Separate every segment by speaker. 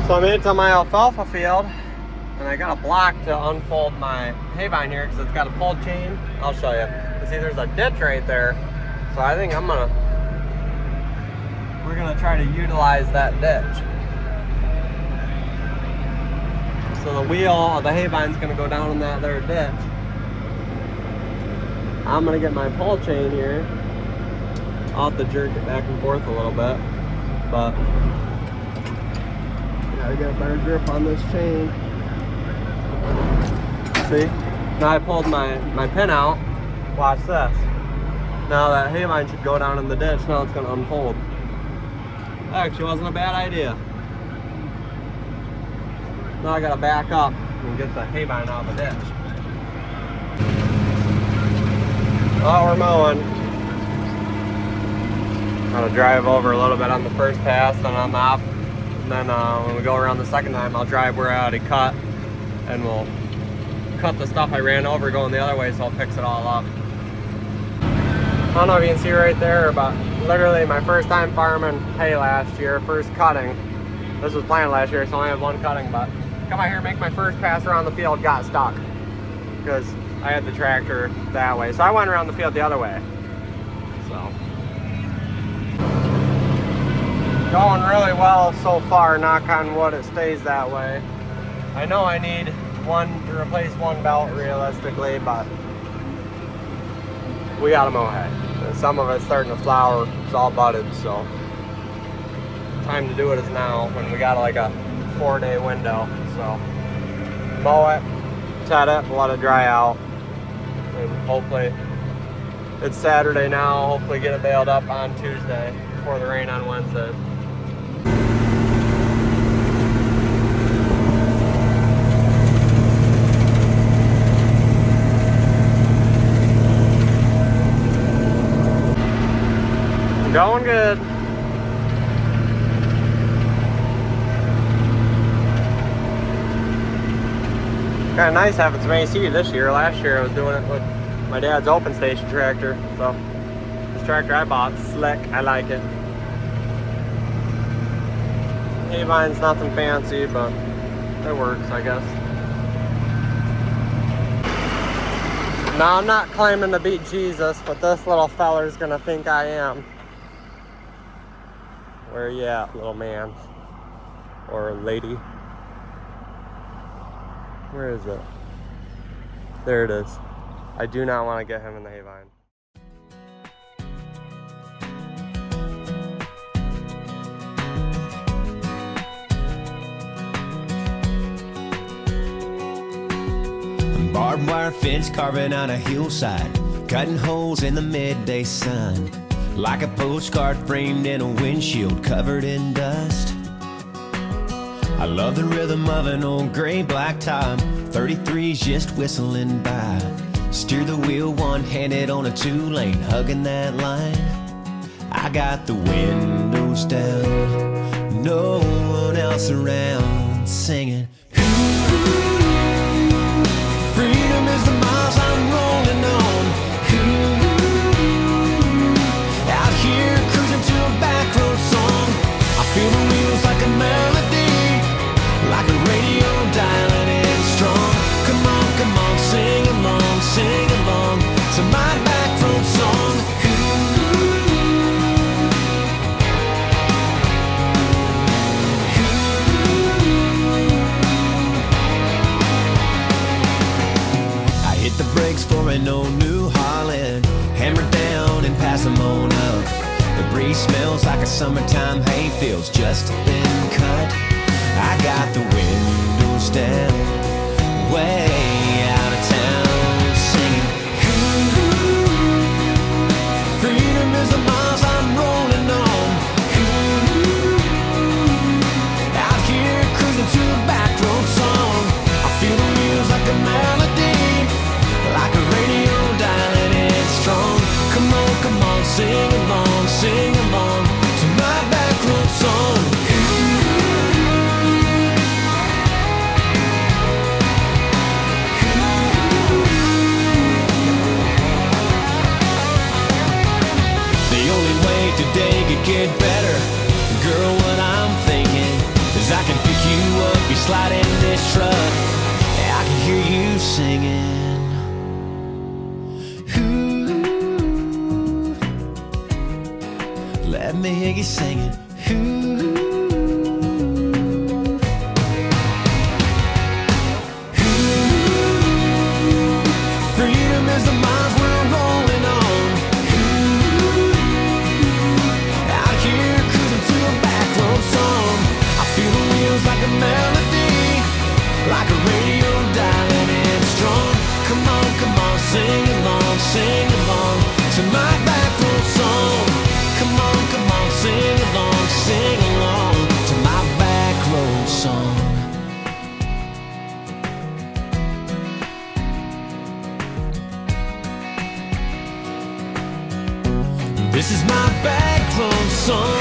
Speaker 1: So I made it to my alfalfa field, and I got a block to unfold my haybine here because it's got a pull chain. I'll show you. See, there's a ditch right there. So I think we're gonna try to utilize that ditch. So the wheel of the haybine's gonna go down in that there ditch. I'm gonna get my pull chain here. I'll have to jerk it back and forth a little bit, but gotta get a better grip on this chain. See? Now I pulled my pin out. Watch this. Now that haybine should go down in the ditch. Now it's gonna unfold. That actually wasn't a bad idea. Now I gotta back up and get the haybine out of the ditch. Oh, we're mowing. Gotta drive over a little bit on the first pass, then on the off. And then when we go around the second time, I'll drive where I already cut, and we'll cut the stuff I ran over going the other way, so I'll fix it all up. I don't know if you can see right there, but literally my first time farming hay last year, first cutting. This was planted last year, so I only had one cutting, but come out here, make my first pass around the field, got stuck because I had the tractor that way. So I went around the field the other way. So going really well so far, knock on wood, it stays that way. I know I need to replace one belt realistically, but we gotta mow hay. And some of it's starting to flower, it's all budded, so time to do it is now when we got like a 4-day window. So mow it, tet it, let it dry out, and hopefully it's Saturday now, hopefully get it baled up on Tuesday before the rain on Wednesday. Going good. Kind of nice having some AC this year. Last year I was doing it with my dad's open station tractor. So this tractor I bought, slick. I like it. Haybine's nothing fancy, but it works, I guess. Now I'm not claiming to beat Jesus, but this little feller's gonna think I am. Where you at, little man? Or lady? Where is it? There it is. I do not want to get him in the haybine.
Speaker 2: Barbed wire fence carving on a hillside, cutting holes in the midday sun, like a postcard framed in a windshield covered in dust. I love the rhythm of an old gray black top, 33's just whistling by. Steer the wheel one-handed on a 2-lane, hugging that line. I got the windows down, no one else around, singing. Freedom is the miles I'm rolling on. Out here cruising to a back road song. I feel the wheels like a melody, like a radio dialing in strong. Come on, sing along to my back road song. I hit the brakes for an old New Holland, hammer down and pass them on up. The breeze smells like a summertime hayfield's just been cut. I got the windows down, way out of town, singing. Freedom is the miles I'm rolling on. Out here cruising to a back road song. I feel the wheels like a melody, like a radio dialing in strong. Come on, sing along to my back road song. Today could get better, girl, what I'm thinking is 'cause I can pick you up, you slide in this truck. Yeah, I can hear you singing. Ooh, let me hear you singing. Ooh. As the miles we're rolling on, out here cruising to a back road song. I feel the wheels like a melody, like a radio dialing in strong. Come on, sing along to my back road song. Come on, sing along to my back road song. This is my back road song.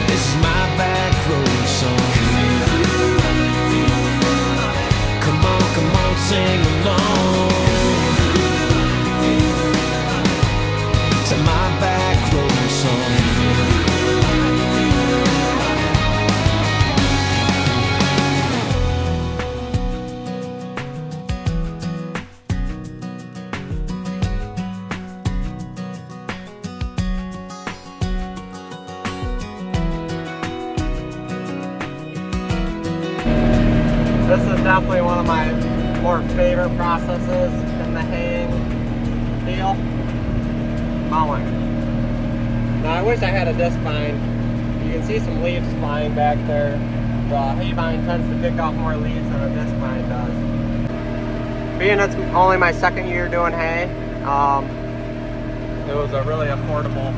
Speaker 2: This is my back road song. Come on, sing along to my back road song.
Speaker 1: This is definitely one of my more favorite processes in the haying deal. Mowing. Now I wish I had a disc vine. You can see some leaves flying back there. The haybine tends to pick off more leaves than a disc vine does. Being it's only my second year doing hay, it was a really affordable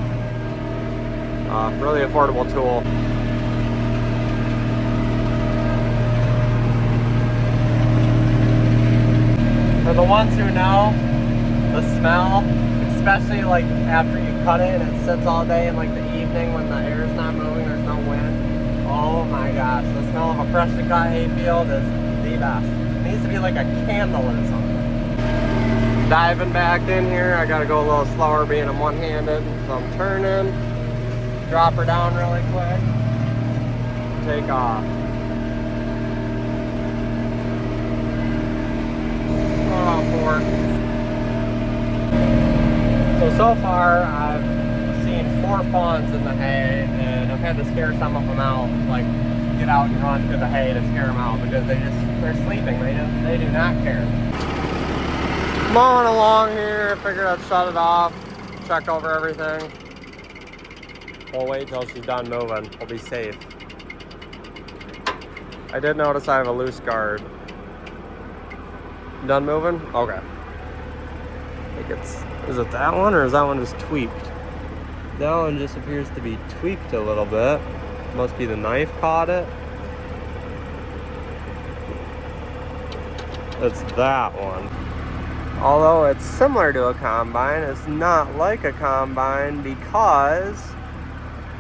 Speaker 1: tool. For the ones who know, the smell, especially like after you cut it and it sits all day in like the evening when the air is not moving, there's no wind. Oh my gosh, the smell of a freshly cut hay field is the best. It needs to be like a candle or something. Diving back in here, I gotta go a little slower being I'm one-handed. So I'm turning, drop her down really quick, take off. So far I've seen 4 fawns in the hay, and I've had to scare some of them out, like get out and run to the hay to scare them out because they're sleeping. They do not care. Mowing along here, I figured I'd shut it off, check over everything. We'll wait till she's done moving. We'll be safe. I did notice I have a loose guard. Done moving? Okay. I think is it that one or is that one just tweaked? That one just appears to be tweaked a little bit. Must be the knife caught it. It's that one. Although it's similar to a combine, it's not like a combine because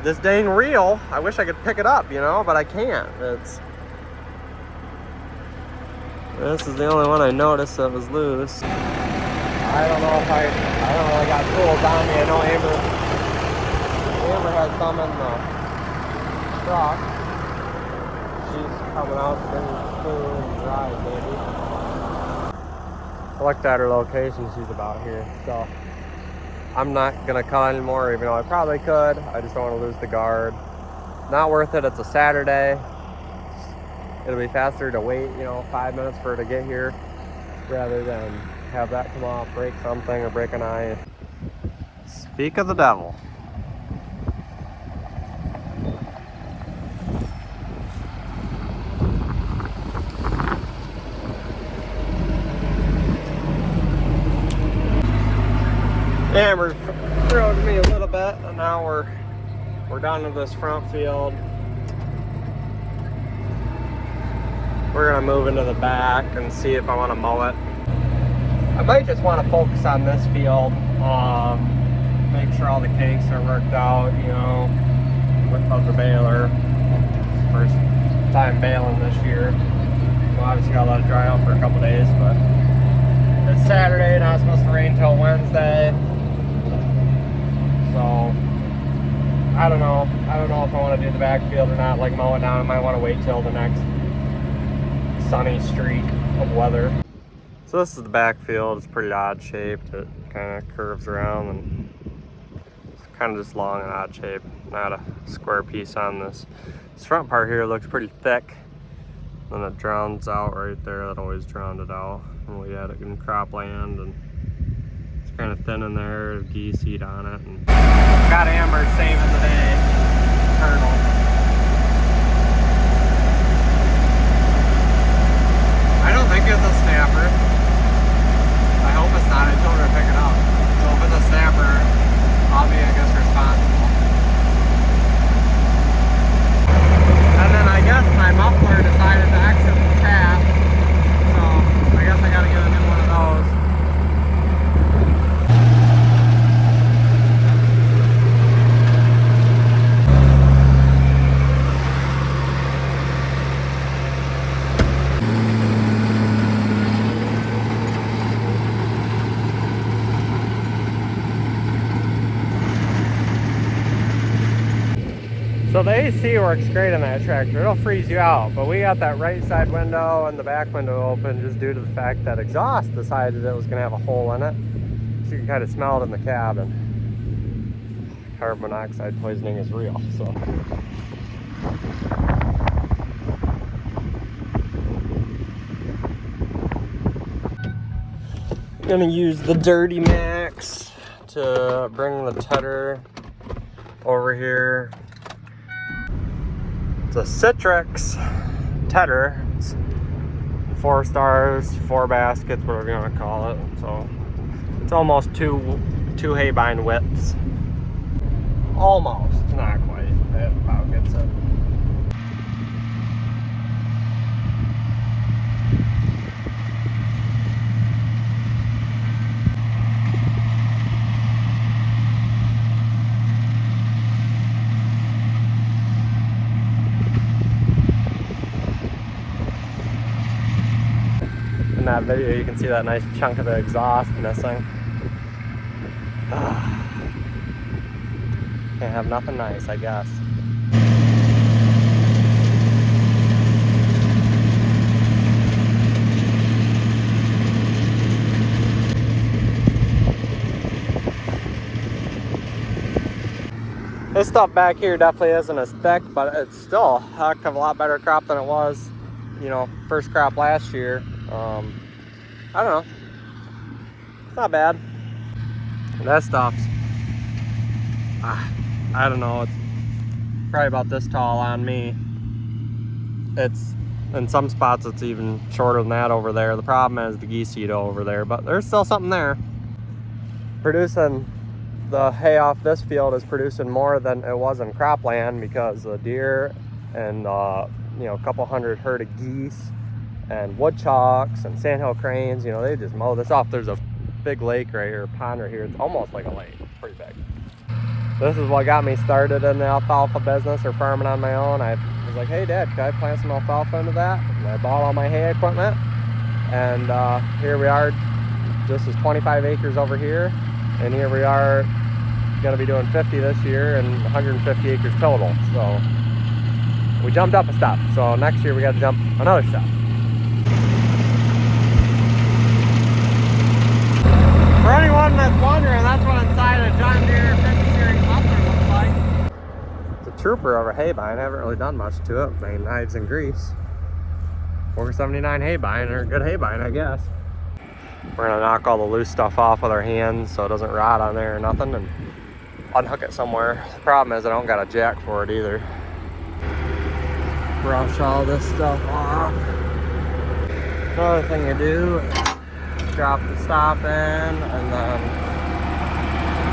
Speaker 1: this dang reel, I wish I could pick it up, you know, but I can't. This is the only one I noticed that was loose. I don't know if I don't really got tools on me. I know Amber has some in the truck. She's coming out to bring food and drive, maybe. I looked at her location, she's about here. So I'm not gonna cut anymore, even though I probably could. I just don't want to lose the guard. Not worth it, it's a Saturday. It'll be faster to wait, 5 minutes for her to get here rather than have that come off, break something or break an eye. Speak of the devil. Amber's rode me a little bit, and now we're down to this front field. We're gonna move into the back and see if I want to mow it. I might just want to focus on this field, make sure all the kinks are worked out, with the baler. First time baling this year. Well, obviously gotta let it dry out for a couple days, but it's Saturday, not supposed to rain till Wednesday. So I don't know. I don't know if I want to do the backfield or not, like mow it down. I might want to wait till the next sunny streak of weather. So this is the backfield. It's pretty odd shaped. It kind of curves around and it's kind of just long and odd shape. Not a square piece on this. This front part here looks pretty thick. Then it drowns out right there. That always drowned it out. And we had it in cropland and it's kind of thin in there. Geese eat on it. And got Amber saving the day. Turtle. I don't think it's a snapper. I hope it's not. I told her to pick it up. So if it's a snapper, I'll be, I guess, responsible. And then I guess my muffler decided to exit the tap. So I guess I gotta get a new one of those. So the AC works great on that tractor. It'll freeze you out, but we got that right side window and the back window open just due to the fact that exhaust decided it was going to have a hole in it. So you can kind of smell it in the cabin. Carbon monoxide poisoning is real, so. I'm gonna use the Dirty Max to bring the tedder over here. It's a Citrix tedder. It's 4 stars, 4 baskets, whatever you want to call it. So it's almost two haybine widths. Almost, not quite. It about gets it. In that video you can see that nice chunk of the exhaust missing. Can't have nothing nice, I guess. This stuff back here definitely isn't as thick, but it's still a heck of a lot better crop than it was, you know, first crop last year. I don't know. It's not bad. That stuff's, I don't know, it's probably about this tall on me. It's, in some spots it's even shorter than that over there. The problem is the geese eat over there, but there's still something there. Producing the hay off this field is producing more than it was in cropland because the deer and you know, a couple hundred herd of geese and woodchucks and sandhill cranes, you know, they just mow this off. There's a big lake right here, a pond right here. It's almost like a lake. It's pretty big. This is what got me started in the alfalfa business or farming on my own. I was like, hey Dad, can I plant some alfalfa into that? And I bought all my hay equipment. And here we are. This is 25 acres over here. And here we are gonna be doing 50 this year and 150 acres total. So we jumped up a step. So next year we got to jump another step. For anyone that's wondering, that's what inside a John Deere 50 series muffler looks like. It's a trooper over haybine. I haven't really done much to it. Main knives and grease. 479 haybine, or good haybine, I guess. We're gonna knock all the loose stuff off with our hands so it doesn't rot on there or nothing, and unhook it somewhere. The problem is I don't got a jack for it either. Brush all this stuff off. Another thing you do is drop the stop in and then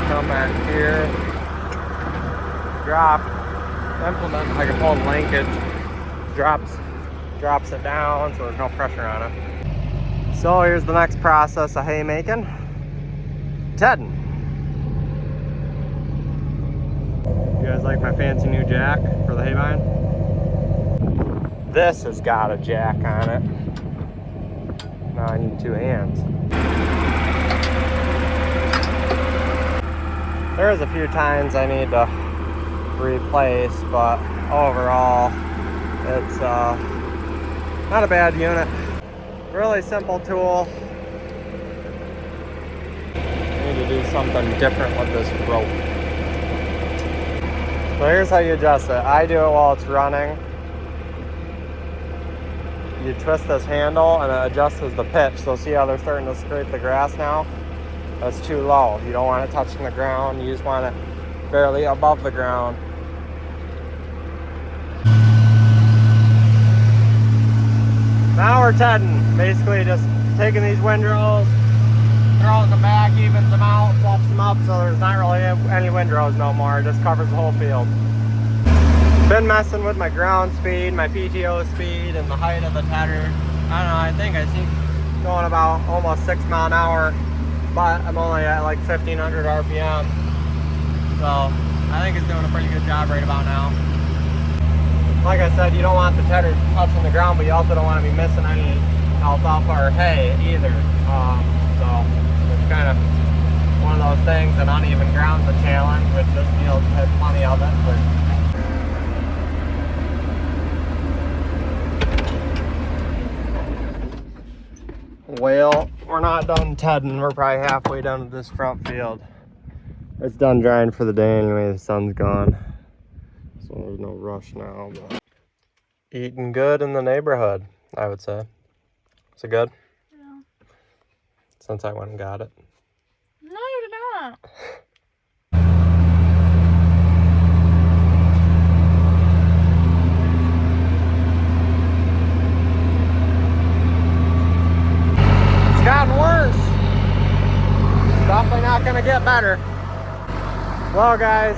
Speaker 1: come back here, drop, implement like a full linkage, drops it down so there's no pressure on it. So here's the next process of hay making. Tedding. You guys like my fancy new jack for the haybine? This has got a jack on it. Now I need 2 hands. There's a few times I need to replace, but overall it's not a bad unit. Really simple tool. I need to do something different with this rope. So here's how you adjust it. I do it while it's running. You twist this handle and it adjusts the pitch. So see how they're starting to scrape the grass now? That's too low. You don't want it touching the ground. You just want it barely above the ground. Now we're tedding. Basically just taking these windrows, throws them back, evens them out, fluffs them up, so there's not really any windrows no more. It just covers the whole field. Been messing with my ground speed, my PTO speed, and the height of the tedder. I don't know, I think I see going about almost 6 miles an hour, but I'm only at like 1500 RPM. So I think it's doing a pretty good job right about now. Like I said, you don't want the tedder touching the ground, but you also don't want to be missing any alfalfa or hay either. So it's kind of one of those things, and uneven ground's a challenge, which this field has plenty of it. Well, we're not done tedding. We're probably halfway done with this front field. It's done drying for the day anyway. The sun's gone, so there's no rush now. But eating good in the neighborhood, I would say. Is it good?
Speaker 3: Yeah.
Speaker 1: Since I went and got it.
Speaker 3: No, you did not.
Speaker 1: It's gotten worse. Definitely not gonna get better. Well, guys,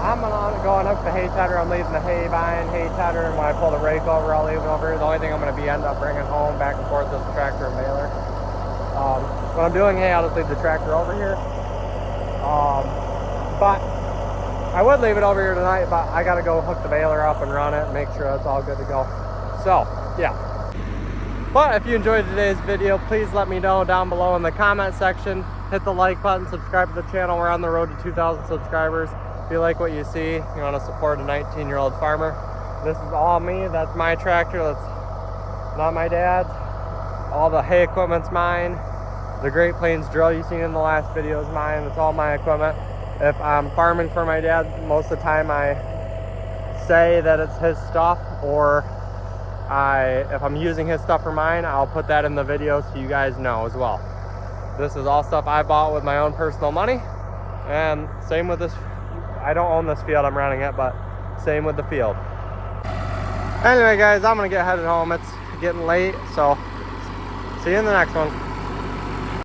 Speaker 1: I'm gonna go and hook the hay tedder. I'm leaving the haybine, hay tedder, and when I pull the rake over, I'll leave it over here. The only thing I'm gonna end up bringing home back and forth is the tractor and baler. When I'm doing hay, I'll just leave the tractor over here. But I would leave it over here tonight, but I gotta go hook the baler up and run it and make sure it's all good to go. So, yeah. But if you enjoyed today's video, please let me know down below in the comment section. Hit the like button, subscribe to the channel. We're on the road to 2,000 subscribers. If you like what you see, you want to support a 19-year-old farmer. This is all me. That's my tractor. That's not my dad's. All the hay equipment's mine. The Great Plains drill you seen in the last video is mine. It's all my equipment. If I'm farming for my dad, most of the time I say that it's his stuff, or if I'm using his stuff for mine, I'll put that in the video so you guys know as well. This is all stuff I bought with my own personal money, and same with this. I don't own this field I'm running it, but same with the field. Anyway, guys, I'm gonna get headed home. It's getting late, so see you in the next one.